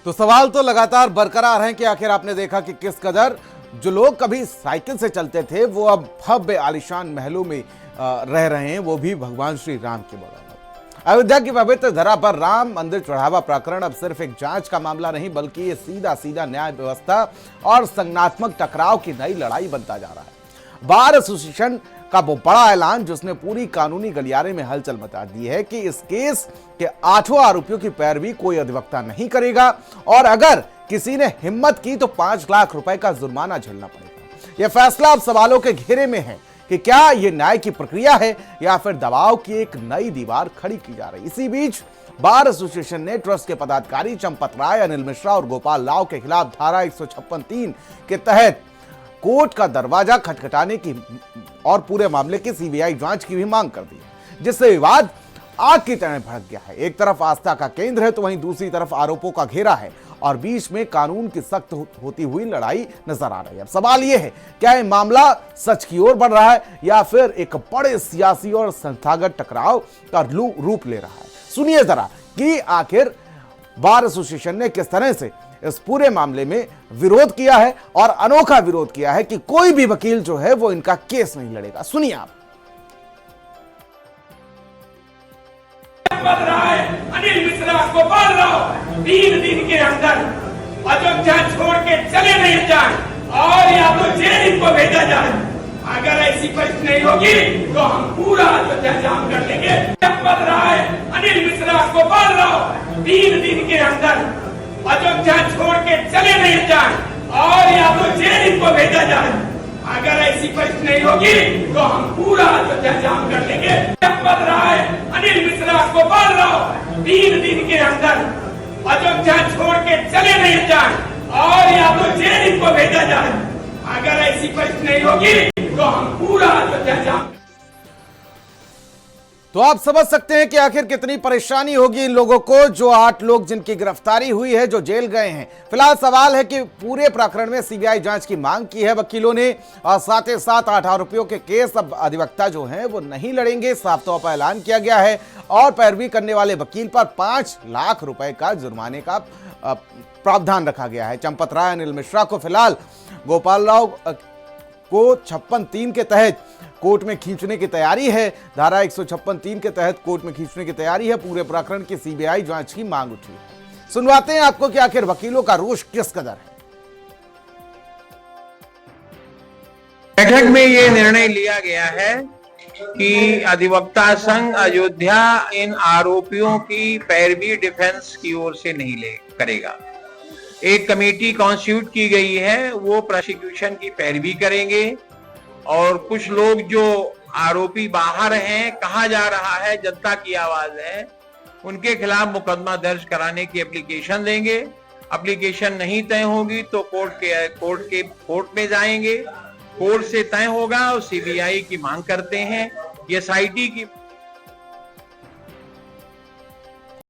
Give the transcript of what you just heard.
तो सवाल तो लगातार बरकरार हैं कि आखिर आपने देखा कि किस कदर जो लोग कभी साइकिल से चलते थे वो अब भव्य आलीशान महलों में रह रहे हैं, वो भी भगवान श्री राम की बदौलत। अयोध्या की पवित्र धरा पर राम मंदिर चढ़ावा प्रकरण अब सिर्फ एक जांच का मामला नहीं, बल्कि ये सीधा सीधा न्याय व्यवस्था और संज्ञानात्मक टकराव की नई लड़ाई बनता जा रहा है। बार एसोसिएशन का वो बड़ा ऐलान जिसने पूरी कानूनी गलियारे में हलचल मचा दी है कि इस केस के 8 आरोपियों की पैरवी कोई अधिवक्ता नहीं करेगा और अगर किसी ने हिम्मत की तो 5 लाख रुपए का जुर्माना झेलना पड़ेगा। यह फैसला अब सवालों के घेरे में है कि क्या यह न्याय की प्रक्रिया है या फिर दबाव की एक नई दीवार खड़ी की जा रही। इसी बीच बार एसोसिएशन ने ट्रस्ट के पदाधिकारी चंपत राय, अनिल मिश्रा और गोपाल राव के खिलाफ धारा 156(3) के तहत कोर्ट का दरवाजा खटखटाने की और पूरे मामले की सीबीआई जांच की भी मांग कर दी है, जिससे विवाद आग की तरह भड़क गया है। एक तरफ आस्था का केंद्र है तो वहीं दूसरी तरफ आरोपों का घेरा है और बीच में कानून की सख्त होती हुई लड़ाई नजर आ रही है। अब सवाल यह है, क्या यह मामला सच की ओर बढ़ रहा है या फिर एक बड़े सियासी और संस्थागत टकराव का रूप ले रहा है। सुनिए जरा कि आखिर बार एसोसिएशन ने किस तरह से इस पूरे मामले में विरोध किया है और अनोखा विरोध किया है कि कोई भी वकील जो है वो इनका केस नहीं लड़ेगा। सुनिए आप। अनिल मिश्रा, गोपाल राव 3 दिन के अंदर अयोध्या छोड़ के चले नहीं जाए और या तो जेल इनको भेजा जाए। अगर ऐसी परिस्थिति नहीं होगी तो हम पूरा अयोध्या जाम कर देंगे। चंपत राय, अनिल मिश्रा, गोपाल राव 3 दिन के अंदर अयोध्या छोड़ के चले नहीं जाए और या तो जेल इनको भेजा जाए। अगर ऐसी परिस्थिति नहीं होगी तो हम पूरा अयोध्या जाम कर देंगे। चंपत राय, अनिल मिश्रा, गोपाल राव 3 दिन के अंदर अयोध्या छोड़ के चले नहीं जाए और या तो जेल इनको भेजा जाए। अगर ऐसी परिस्थिति नहीं होगी तो हम पूरा अयोध्या जाम। तो आप समझ सकते हैं कि आखिर कितनी परेशानी होगी इन लोगों को, जो 8 लोग जिनकी गिरफ्तारी हुई है, जो जेल गए हैं। फिलहाल सवाल है कि पूरे प्रकरण में सीबीआई जांच की मांग की है वकीलों ने और साथ ही साथ 8 आरोपियों के केस अब अधिवक्ता जो हैं वो नहीं लड़ेंगे, साफ तौर पर ऐलान किया गया है और पैरवी करने वाले वकील पर 5 लाख रुपए का जुर्माने का प्रावधान रखा गया है। चंपत राय, अनिल मिश्रा को फिलहाल गोपाल राव को 56(3) के तहत कोर्ट में खींचने की तैयारी है। धारा 156(3) के तहत कोर्ट में खींचने की तैयारी है। पूरे प्रकरण की सीबीआई जांच की मांग उठी है। सुनवाते हैं आपको कि आखिर वकीलों का रोष किस कदर है। बैठक में ये निर्णय लिया गया है कि अधिवक्ता संघ अयोध्या इन आरोपियों की पैरवी डिफेंस की ओर से नहीं करेगा। एक कमेटी कॉन्स्टिट्यूट की गई है, वो प्रोसिक्यूशन की पैरवी करेंगे और कुछ लोग जो आरोपी बाहर हैं, कहा जा रहा है जनता की आवाज है, उनके खिलाफ मुकदमा दर्ज कराने की एप्लीकेशन देंगे। एप्लीकेशन नहीं तय होगी तो कोर्ट में जाएंगे, कोर्ट से तय होगा और सीबीआई की मांग करते हैं। ये एसआईटी की